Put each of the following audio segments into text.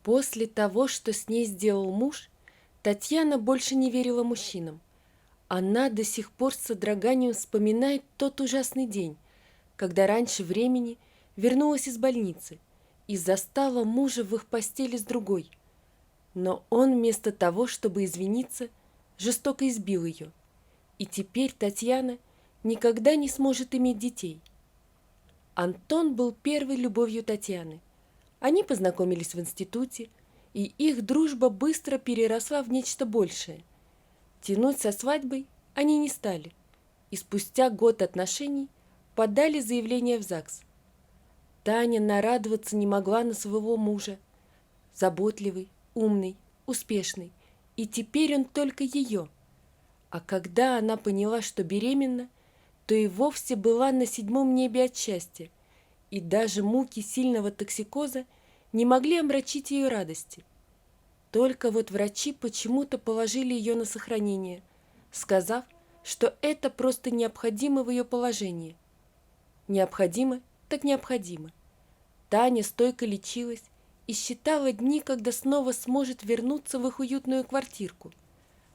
После того, что с ней сделал муж, Татьяна больше не верила мужчинам. Она до сих пор с содроганием вспоминает тот ужасный день, когда раньше времени вернулась из больницы и застала мужа в их постели с другой. Но он вместо того, чтобы извиниться, жестоко избил ее. И теперь Татьяна никогда не сможет иметь детей. Антон был первой любовью Татьяны. Они познакомились в институте, и их дружба быстро переросла в нечто большее. Тянуть со свадьбой они не стали, и спустя год отношений подали заявление в ЗАГС. Таня нарадоваться не могла на своего мужа. Заботливый, умный, успешный, и теперь он только ее. А когда она поняла, что беременна, то и вовсе была на седьмом небе от счастья, и даже муки сильного токсикоза не могли омрачить ее радости. Только вот врачи почему-то положили ее на сохранение, сказав, что это просто необходимо в ее положении. Необходимо, так необходимо. Таня стойко лечилась и считала дни, когда снова сможет вернуться в их уютную квартирку.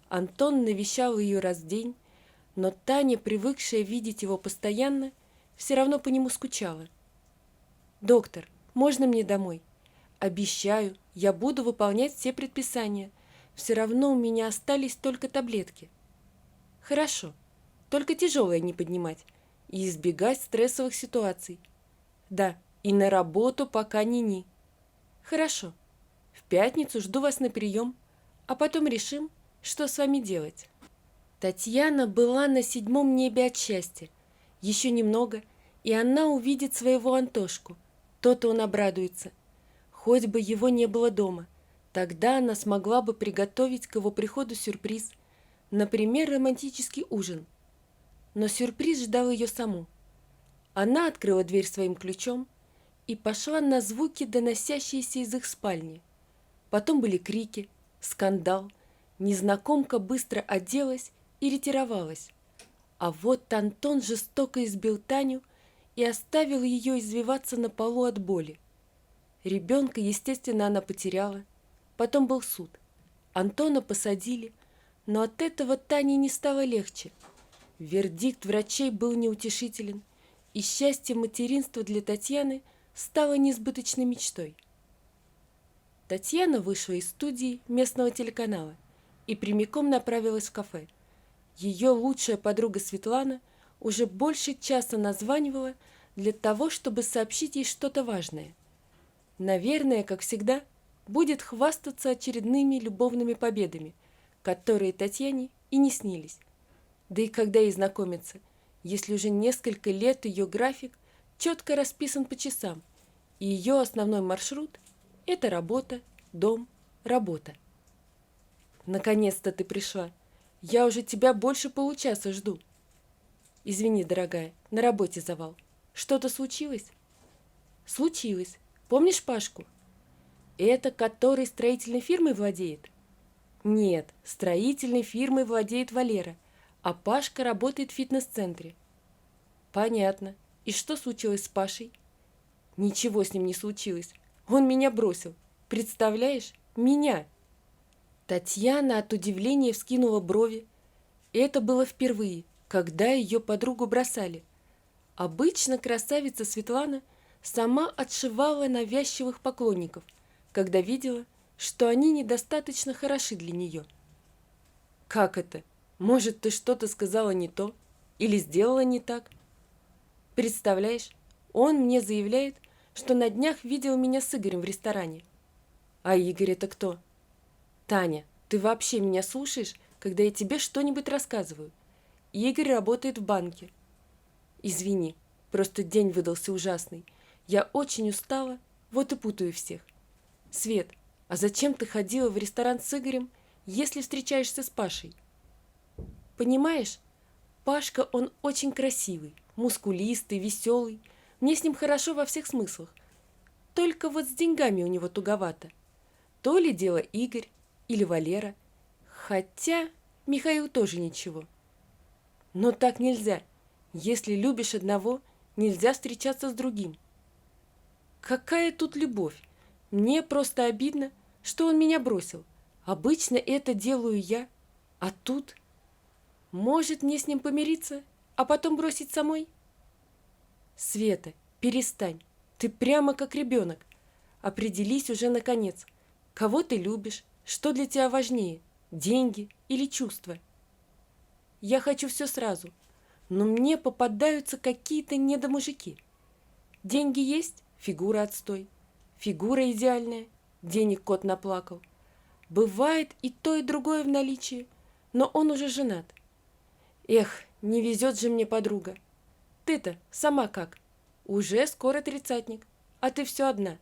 Антон навещал ее раз в день, но Таня, привыкшая видеть его постоянно, все равно по нему скучала. «Доктор, можно мне домой? Обещаю, я буду выполнять все предписания. Все равно у меня остались только таблетки». «Хорошо, только тяжелое не поднимать и избегать стрессовых ситуаций». «Да, и на работу пока ни-ни». «Хорошо, в пятницу жду вас на прием, а потом решим, что с вами делать». Татьяна была на седьмом небе от счастья. Еще немного, и она увидит своего Антошку. То-то он обрадуется. Хоть бы его не было дома, тогда она смогла бы приготовить к его приходу сюрприз, например, романтический ужин. Но сюрприз ждал ее саму. Она открыла дверь своим ключом и пошла на звуки, доносящиеся из их спальни. Потом были крики, скандал. Незнакомка быстро оделась и ретировалась. А вот Антон жестоко избил Таню и оставил ее извиваться на полу от боли. Ребенка, естественно, она потеряла. Потом был суд. Антона посадили, но от этого Тане не стало легче. Вердикт врачей был неутешителен, и счастье материнства для Татьяны стало несбыточной мечтой. Татьяна вышла из студии местного телеканала и прямиком направилась в кафе. Ее лучшая подруга Светлана уже больше часа названивала для того, чтобы сообщить ей что-то важное. Наверное, как всегда, будет хвастаться очередными любовными победами, которые Татьяне и не снились. Да и когда ей знакомиться, если уже несколько лет ее график четко расписан по часам, и ее основной маршрут – это работа, дом, работа. «Наконец-то ты пришла. Я уже тебя больше получаса жду». «Извини, дорогая, на работе завал. Что-то случилось?» «Случилось. Помнишь Пашку?» «Это который строительной фирмой владеет?» «Нет, строительной фирмой владеет Валера, а Пашка работает в фитнес-центре». «Понятно. И что случилось с Пашей?» «Ничего с ним не случилось. Он меня бросил. Представляешь? Меня!» Татьяна от удивления вскинула брови. Это было впервые, когда ее подругу бросали. Обычно красавица Светлана сама отшивала навязчивых поклонников, когда видела, что они недостаточно хороши для нее. «Как это? Может, ты что-то сказала не то? Или сделала не так?» «Представляешь, он мне заявляет, что на днях видел меня с Игорем в ресторане». «А Игорь это кто?» «Таня, ты вообще меня слушаешь, когда я тебе что-нибудь рассказываю? Игорь работает в банке». «Извини, просто день выдался ужасный. Я очень устала, вот и путаю всех». «Свет, а зачем ты ходила в ресторан с Игорем, если встречаешься с Пашей?» «Понимаешь, Пашка, он очень красивый, мускулистый, веселый. Мне с ним хорошо во всех смыслах. Только вот с деньгами у него туговато. То ли дело Игорь или Валера. Хотя Михаил тоже ничего. Но так нельзя. Если любишь одного, нельзя встречаться с другим». «Какая тут любовь? Мне просто обидно, что он меня бросил. Обычно это делаю я, а тут... Может, мне с ним помириться, а потом бросить самой? Света, перестань. Ты прямо как ребенок. Определись уже наконец. Кого ты любишь? Что для тебя важнее? Деньги или чувства? Я хочу все сразу, но мне попадаются какие-то недомужики. Деньги есть? Фигура отстой. Фигура идеальная. Денег кот наплакал. Бывает и то, и другое в наличии, но он уже женат. Эх, не везет же мне подруга. Ты-то сама как? Уже скоро тридцатник, а ты все одна.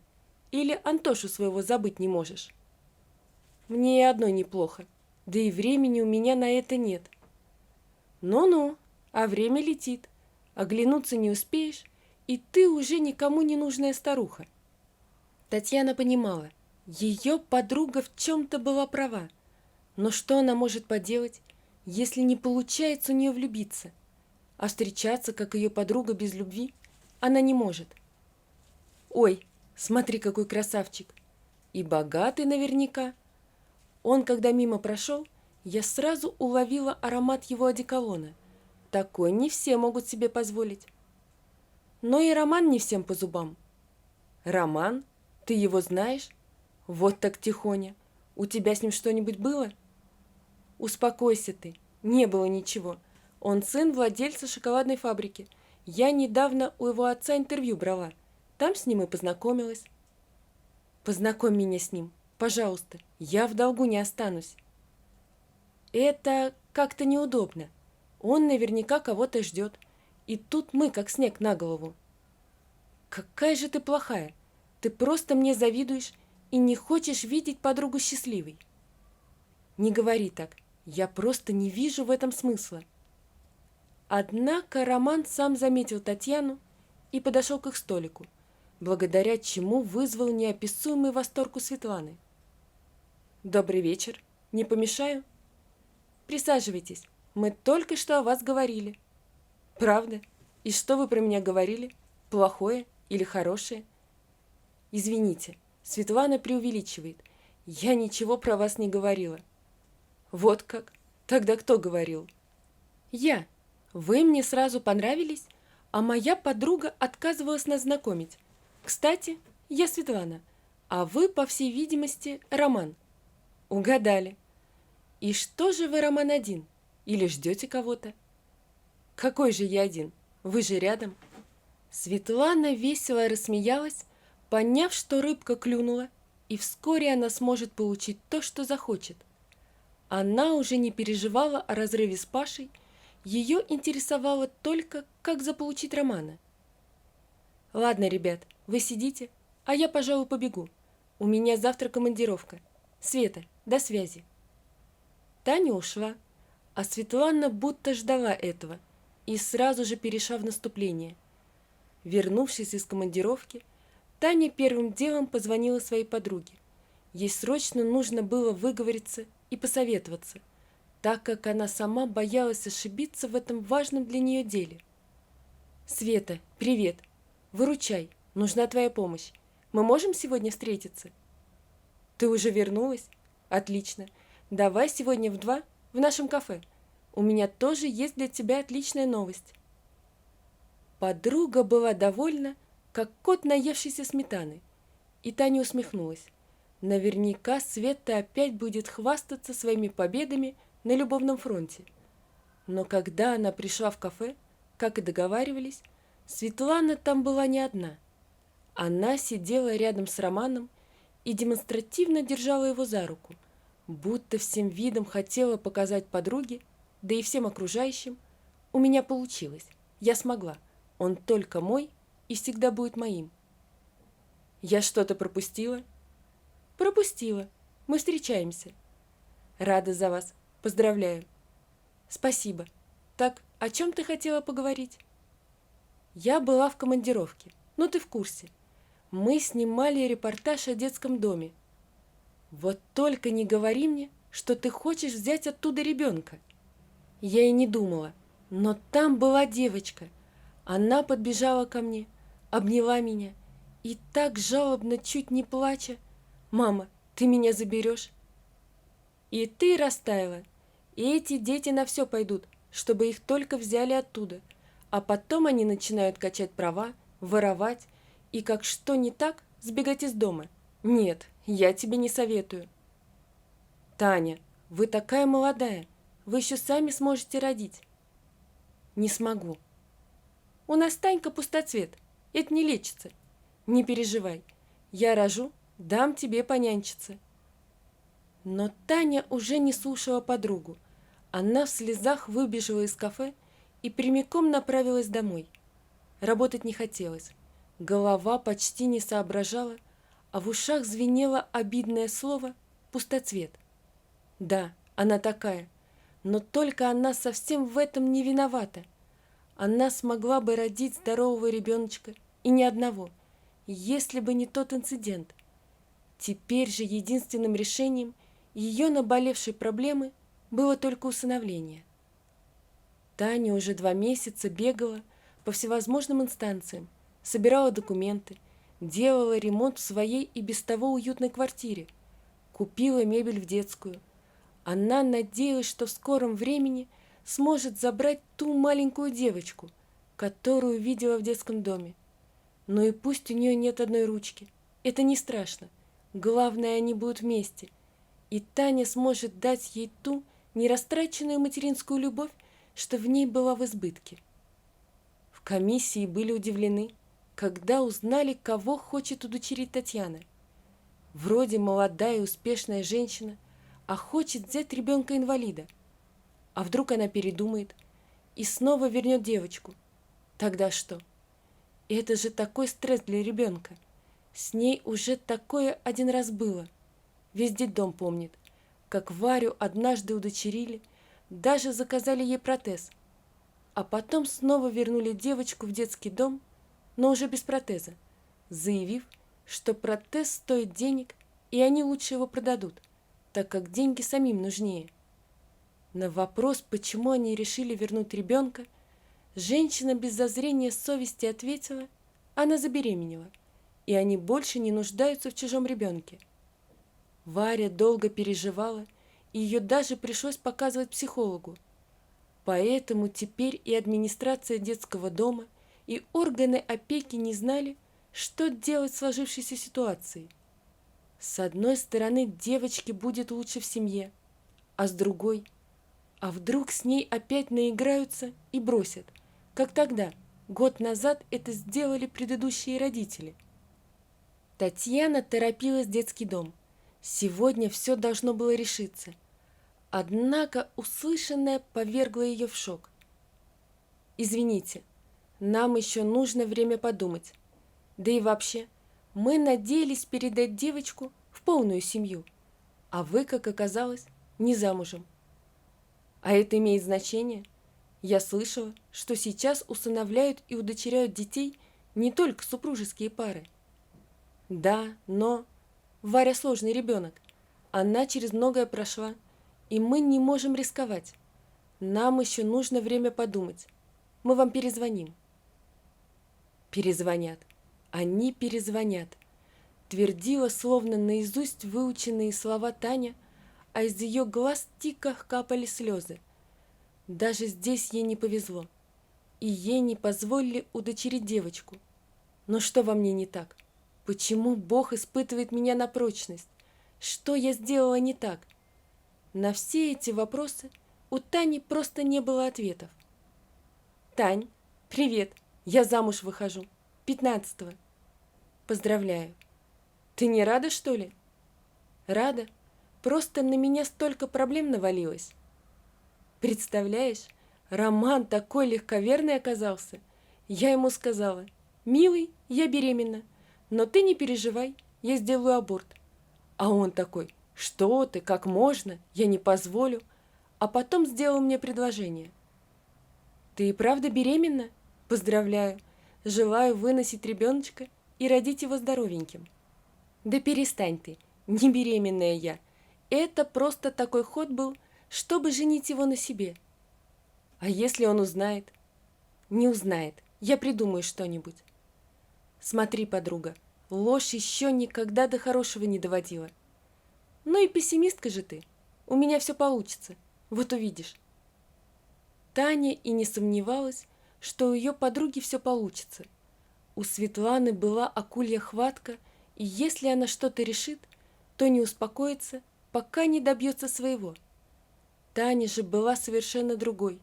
Или Антошу своего забыть не можешь? Мне и одной неплохо, да и времени у меня на это нет. Ну-ну, а время летит. Оглянуться не успеешь, и ты уже никому не нужная старуха. Татьяна понимала, ее подруга в чем-то была права. Но что она может поделать, если не получается у нее влюбиться? А встречаться, как ее подруга, без любви она не может. Ой, смотри, какой красавчик! И богатый наверняка. Он, когда мимо прошел, я сразу уловила аромат его одеколона. Такой не все могут себе позволить. Но и Роман не всем по зубам. Роман? Ты его знаешь? Вот так тихоня. У тебя с ним что-нибудь было? Успокойся ты. Не было ничего. Он сын владельца шоколадной фабрики. Я недавно у его отца интервью брала. Там с ним и познакомилась. Познакомь меня с ним, пожалуйста. Я в долгу не останусь. Это как-то неудобно. Он наверняка кого-то ждет. И тут мы, как снег на голову. Какая же ты плохая. Ты просто мне завидуешь и не хочешь видеть подругу счастливой. Не говори так. Я просто не вижу в этом смысла. Однако Роман сам заметил Татьяну и подошел к их столику, благодаря чему вызвал неописуемый восторг у Светланы. «Добрый вечер. Не помешаю?» «Присаживайтесь. Мы только что о вас говорили». «Правда? И что вы про меня говорили? Плохое или хорошее?» «Извините, Светлана преувеличивает. Я ничего про вас не говорила». «Вот как? Тогда кто говорил?» «Я. Вы мне сразу понравились, а моя подруга отказывалась нас знакомить. Кстати, я Светлана, а вы, по всей видимости, Роман». «Угадали. И что же вы, Роман, один? Или ждете кого-то?» «Какой же я один? Вы же рядом». Светлана весело рассмеялась, поняв, что рыбка клюнула, и вскоре она сможет получить то, что захочет. Она уже не переживала о разрыве с Пашей, ее интересовало только, как заполучить Романа. «Ладно, ребят, вы сидите, а я, пожалуй, побегу. У меня завтра командировка. Света, до связи». Таня ушла, а Светлана будто ждала этого и сразу же перешла в наступление. Вернувшись из командировки, Таня первым делом позвонила своей подруге. Ей срочно нужно было выговориться и посоветоваться, так как она сама боялась ошибиться в этом важном для нее деле. «Света, привет! Выручай, нужна твоя помощь. Мы можем сегодня встретиться?» «Ты уже вернулась? Отлично. Давай сегодня в 2 в нашем кафе. У меня тоже есть для тебя отличная новость». Подруга была довольна, как кот, наевшийся сметаны, и Таня усмехнулась. Наверняка Света опять будет хвастаться своими победами на любовном фронте. Но когда она пришла в кафе, как и договаривались, Светлана там была не одна. Она сидела рядом с Романом и демонстративно держала его за руку, будто всем видом хотела показать подруге, да и всем окружающим: «У меня получилось, я смогла, он только мой и всегда будет моим». «Я что-то пропустила?» «Пропустила. Мы встречаемся». «Рада за вас. Поздравляю». «Спасибо. Так, о чем ты хотела поговорить?» «Я была в командировке. Ну, ты в курсе. Мы снимали репортаж о детском доме. Вот только не говори мне, что ты хочешь взять оттуда ребенка». Я и не думала, но там была девочка. Она подбежала ко мне, обняла меня и так жалобно, чуть не плача: «Мама, Ты меня заберешь? И ты растаяла. И эти дети на все пойдут, чтобы их только взяли оттуда. А потом они начинают качать права, воровать и, как что не так, сбегать из дома. Нет, я тебе не советую. Таня, вы такая молодая, вы еще сами сможете родить. Не смогу. У нас Танька пустоцвет, это не лечится. Не переживай, я рожу, дам тебе понянчиться. Но Таня уже не слушала подругу. Она в слезах выбежала из кафе и прямиком направилась домой. Работать не хотелось. Голова почти не соображала, а в ушах звенело обидное слово «пустоцвет». Да, она такая, но только она совсем в этом не виновата. Она смогла бы родить здорового ребеночка, и ни одного, если бы не тот инцидент. Теперь же единственным решением ее наболевшей проблемы было только усыновление. Таня уже 2 месяца бегала по всевозможным инстанциям, собирала документы, делала ремонт в своей и без того уютной квартире, купила мебель в детскую. Она надеялась, что в скором времени сможет забрать ту маленькую девочку, которую видела в детском доме. Но и пусть у нее нет одной ручки, это не страшно. Главное, они будут вместе, и Таня сможет дать ей ту нерастраченную материнскую любовь, что в ней была в избытке. В комиссии были удивлены, когда узнали, кого хочет удочерить Татьяна. Вроде молодая и успешная женщина, а хочет взять ребенка-инвалида. А вдруг она передумает и снова вернет девочку? Тогда что? Это же такой стресс для ребенка. С ней уже такое один раз было. Весь детдом помнит, как Варю однажды удочерили, даже заказали ей протез. А потом снова вернули девочку в детский дом, но уже без протеза, заявив, что протез стоит денег, и они лучше его продадут, так как деньги самим нужнее. На вопрос, почему они решили вернуть ребенка, женщина без зазрения совести ответила, она забеременела, и они больше не нуждаются в чужом ребенке. Варя долго переживала, и ее даже пришлось показывать психологу. Поэтому теперь и администрация детского дома, и органы опеки не знали, что делать в сложившейся ситуации. С одной стороны, девочке будет лучше в семье, а с другой, а вдруг с ней опять наиграются и бросят, как тогда, год назад это сделали предыдущие родители. Татьяна торопилась в детский дом. Сегодня все должно было решиться. Однако услышанное повергло ее в шок. «Извините, нам еще нужно время подумать. Да и вообще, мы надеялись передать девочку в полную семью, а вы, как оказалось, не замужем. А это имеет значение? Я слышала, что сейчас усыновляют и удочеряют детей не только супружеские пары. Да, но Варя сложный ребенок. Она через многое прошла, и мы не можем рисковать. Нам еще нужно время подумать. Мы вам перезвоним». Перезвонят. Они перезвонят. Твердила, словно наизусть выученные слова Таня, а из ее глаз тихо капали слезы. Даже здесь ей не повезло, и ей не позволили удочерить девочку. Но что во мне не так? Почему Бог испытывает меня на прочность? Что я сделала не так? На все эти вопросы у Тани просто не было ответов. «Тань, привет, я замуж выхожу, 15-го. Поздравляю. Ты не рада, что ли?» «Рада. Просто на меня столько проблем навалилось». «Представляешь, Роман такой легковерный оказался. Я ему сказала: «Милый, я беременна, но ты не переживай, я сделаю аборт». А он такой: «Что ты, как можно, я не позволю». А потом сделал мне предложение. «Ты и правда беременна? Поздравляю. Желаю выносить ребеночка и родить его здоровеньким». «Да перестань ты, не беременная я. Это просто такой ход был, чтобы женить его на себе». «А если он узнает?» «Не узнает, я придумаю что-нибудь». «Смотри, подруга, ложь еще никогда до хорошего не доводила. Ну и пессимистка же ты. У меня все получится. Вот увидишь. Таня и не сомневалась, что у ее подруги все получится. У Светланы была акулья хватка, и если она что-то решит, то не успокоится, пока не добьется своего. Таня же была совершенно другой.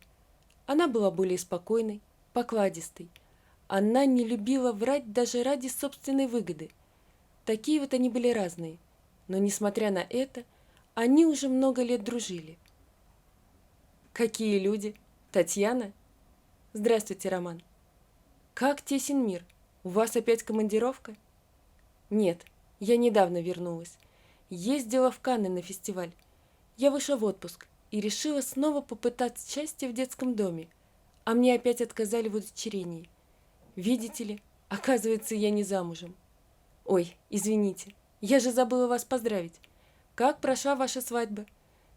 Она была более спокойной, покладистой. Она не любила врать даже ради собственной выгоды. Такие вот они были разные. Но, несмотря на это, они уже много лет дружили. Какие люди? Татьяна? Здравствуйте, Роман. Как тесен мир? У вас опять командировка? Нет, я недавно вернулась. Ездила в Канны на фестиваль. Я вышла в отпуск и решила снова попытать счастье в детском доме, а мне опять отказали в удочерении. Видите ли, оказывается, я не замужем. Ой, извините, я же забыла вас поздравить. Как прошла ваша свадьба?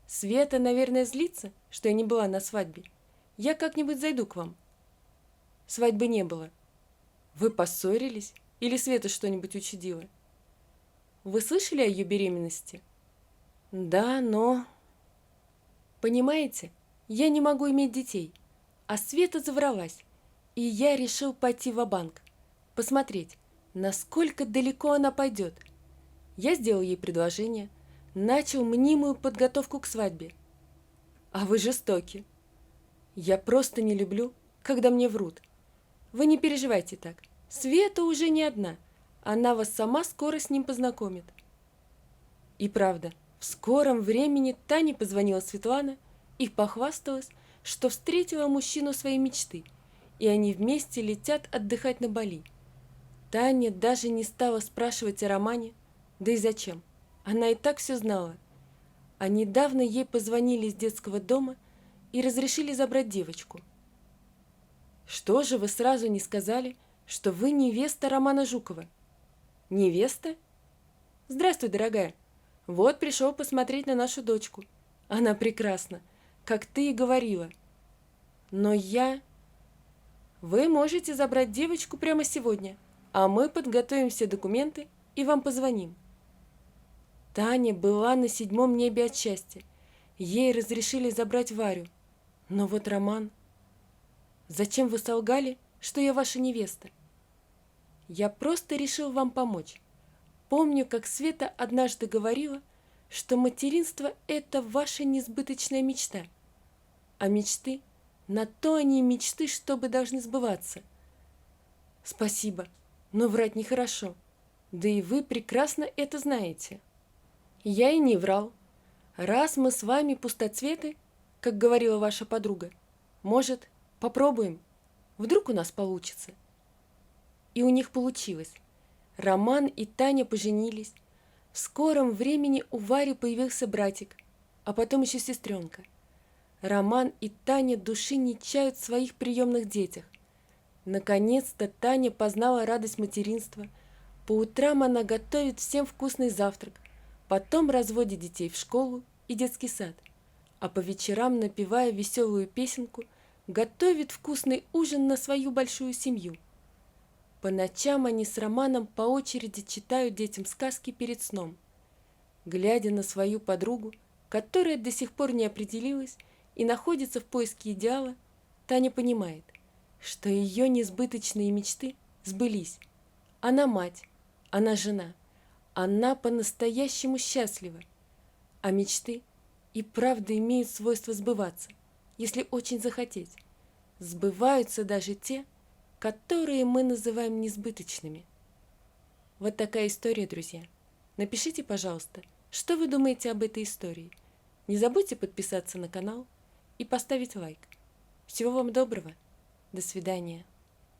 Света, наверное, злится, что я не была на свадьбе. Я как-нибудь зайду к вам. Свадьбы не было. Вы поссорились? Или Света что-нибудь учудила? Вы слышали о ее беременности? Да, но... Понимаете, я не могу иметь детей, а Света завралась, и я решил пойти ва-банк, посмотреть, насколько далеко она пойдет. Я сделал ей предложение, начал мнимую подготовку к свадьбе. А вы жестоки. Я просто не люблю, когда мне врут. Вы не переживайте так. Света уже не одна. Она вас сама скоро с ним познакомит. И правда, в скором времени Тане позвонила Светлана и похвасталась, что встретила мужчину своей мечты, и они вместе летят отдыхать на Бали. Таня даже не стала спрашивать о Романе, да и зачем? Она и так все знала. А недавно ей позвонили из детского дома и разрешили забрать девочку. Что же вы сразу не сказали, что вы невеста Романа Жукова? Невеста? Здравствуй, дорогая. Вот пришел посмотреть на нашу дочку. Она прекрасна, как ты и говорила. Но я... Вы можете забрать девочку прямо сегодня, а мы подготовим все документы и вам позвоним. Таня была на 7-м небе от счастья. Ей разрешили забрать Варю. Но вот Роман... Зачем вы солгали, что я ваша невеста? Я просто решил вам помочь. Помню, как Света однажды говорила, что материнство – это ваша несбыточная мечта. А мечты – на то они мечты, чтобы должны сбываться. Спасибо, но врать нехорошо. Да и вы прекрасно это знаете. Я и не врал. Раз мы с вами пустоцветы, как говорила ваша подруга, может, попробуем? Вдруг у нас получится. И у них получилось. Роман и Таня поженились. В скором времени у Вари появился братик, а потом еще сестренка. Роман и Таня души не чают в своих приемных детях. Наконец-то Таня познала радость материнства. По утрам она готовит всем вкусный завтрак, потом разводит детей в школу и детский сад, а по вечерам, напевая веселую песенку, готовит вкусный ужин на свою большую семью. По ночам они с Романом по очереди читают детям сказки перед сном. Глядя на свою подругу, которая до сих пор не определилась и находится в поиске идеала, Таня понимает, что ее несбыточные мечты сбылись. Она мать, она жена, она по-настоящему счастлива. А мечты и правда имеют свойство сбываться, если очень захотеть. Сбываются даже те, которые мы называем несбыточными. Вот такая история, друзья. Напишите, пожалуйста, что вы думаете об этой истории. Не забудьте подписаться на канал и поставить лайк. Всего вам доброго. До свидания.